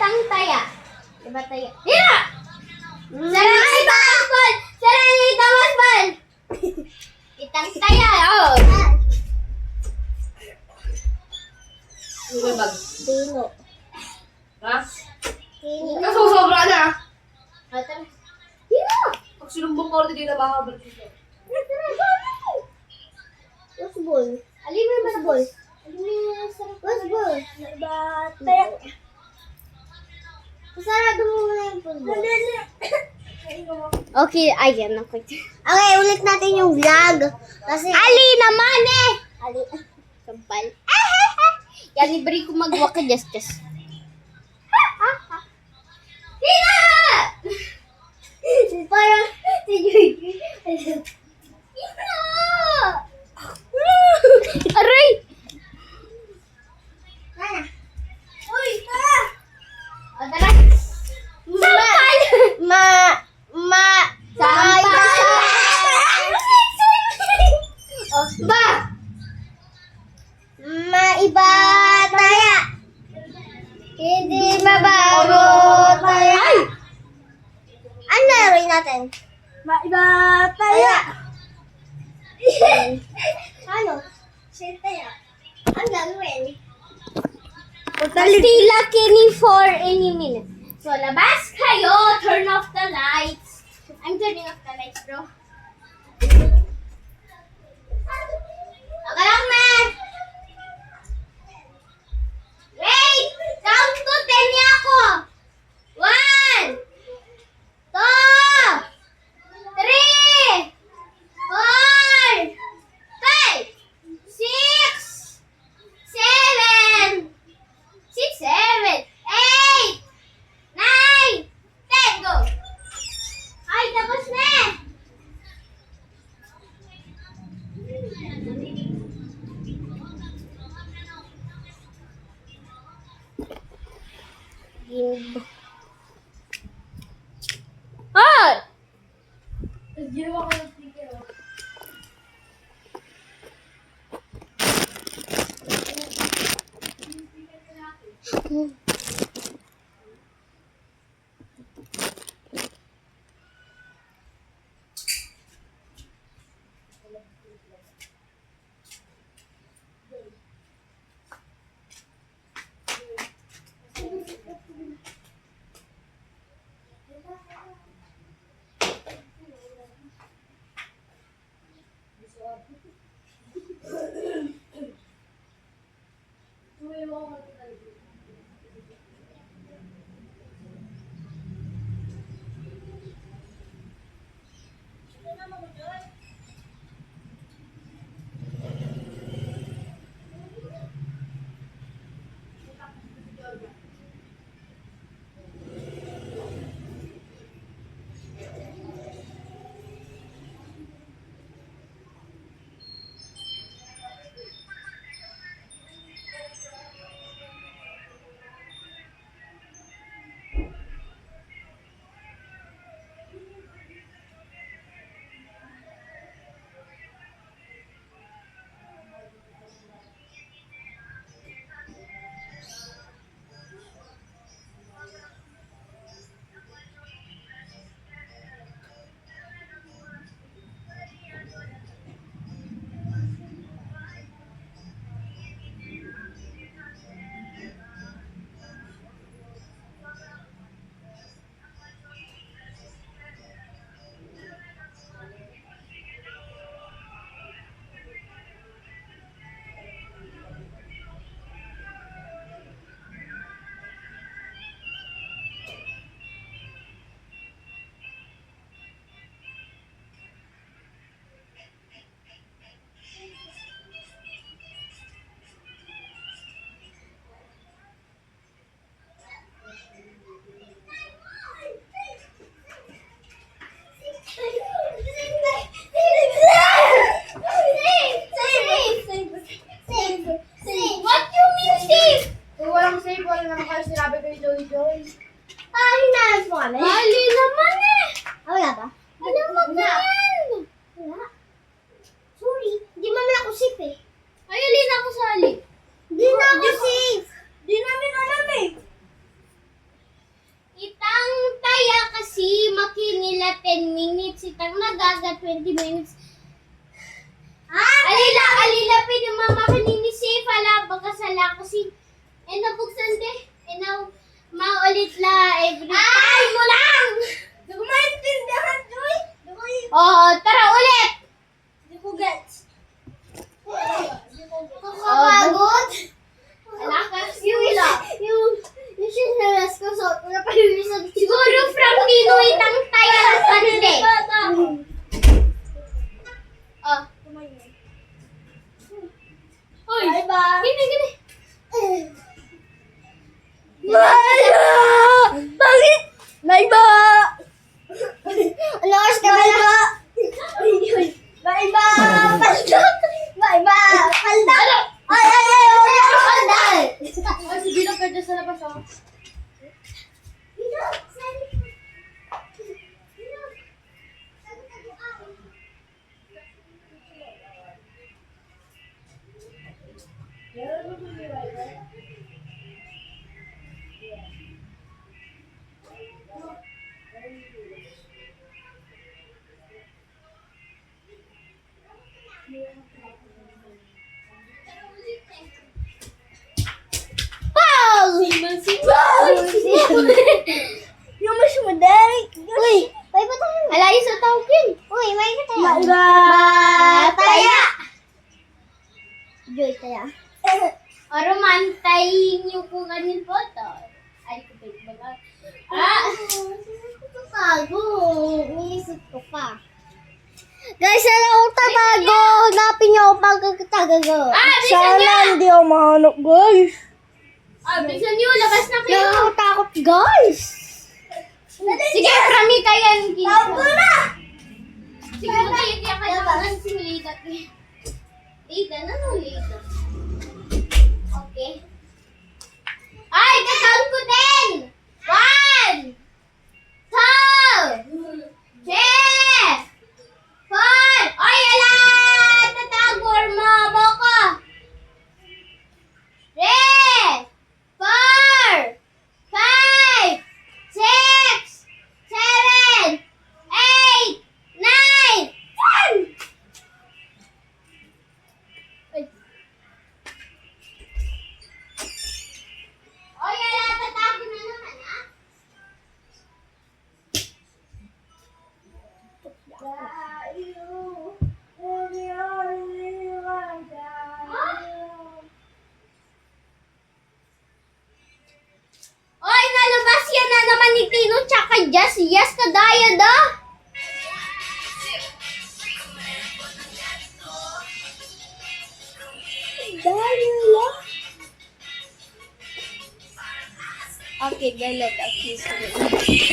itang taya. Diba taya? Hira! Sarang basbal! Sarang itang basbal! Itang taya, oh! Ano ba yung bag? Dino. Ha? Dino. Nasusobra na. Tara. Hira! Pag sinumbong ko ulit dito, baka balik dito. Basbal. Alin mo yung basbal? Basbal. Taya. Sarado mo na yung basbal. Okay, ayan ako. Okay, ulit natin yung vlog. Kasi Ali naman eh! Ali. Sampal. Yan, ibari ko magwa ka, just. Hina! Parang, si Joy. Hina! Aray! Mana? Uy, tara! O, tara. Sampal! Sampal! O, ba! Maiba taya! Hindi mabago taya! Ay! Ano rin natin? Maiba taya! Ano? Share taya. Ang gagawin? Pastila kini for any minute. So, labas kayo. Turn off the lights. I'm turning off the lights, bro. Okay lang, man. Wait! Count to 10 niya ako. 1, 2, 3, 4, 5, 6, 7, 6, 7, 8, 9, 10, go! Ay, tapos na! Ay! Ginawa ko ng sticker, oh. Tag nagaga 20 minutes. Alila, pinumama kanini si Fala, baka sala ko si... buksan de. Maulit la every time. Ay, mo lang! Hindi ko maintindihan, Joy. Oo, tara ulit! Hindi ko gets. Kakapagod! Wala ka yung sinalas ko, so, napalulisag. Siguro from Pinoy tang tayo ng pande. Oh. Uy! Bye-bye. Gini. Bakit? Naiba! Alakas ka ba na? Naiba! Paldak! Naiba! Paldak! Ay! Pandal! Ay, sige lang pwede sa labas ako. Paul! Yung mas madali. Uy! May ba tayo? Alayo sa tawagin. Uy, may ba tayo? Naiba! Taya! Joy, taya. O romantay niyo po ganin po to. Ay, kupit ba ba? Tatago. Iisip ko pa. Guys, alam ko tatago. Hanapin niyo ako pagkakatago. Sana hindi ako mahanap, guys. Bisan niyo, labas na kayo. Nakakatakot, guys. Sige, marami kayo. Tago na! Sige, magkaya kayo ng simulator. Lida, ano lida? Okay. Ay, kakount ko din! 1, 2, 3, 4. Ay, ala! Tatagor mo, boko! 3, 4, 5, 6, 7, 8, 9, 10! Oy, ala, tatago na naman, ha? Oy, nalabas yan na naman ni Tino tsaka Jazz. Yes, kadaya da. Okay, galat. Okay, sorry.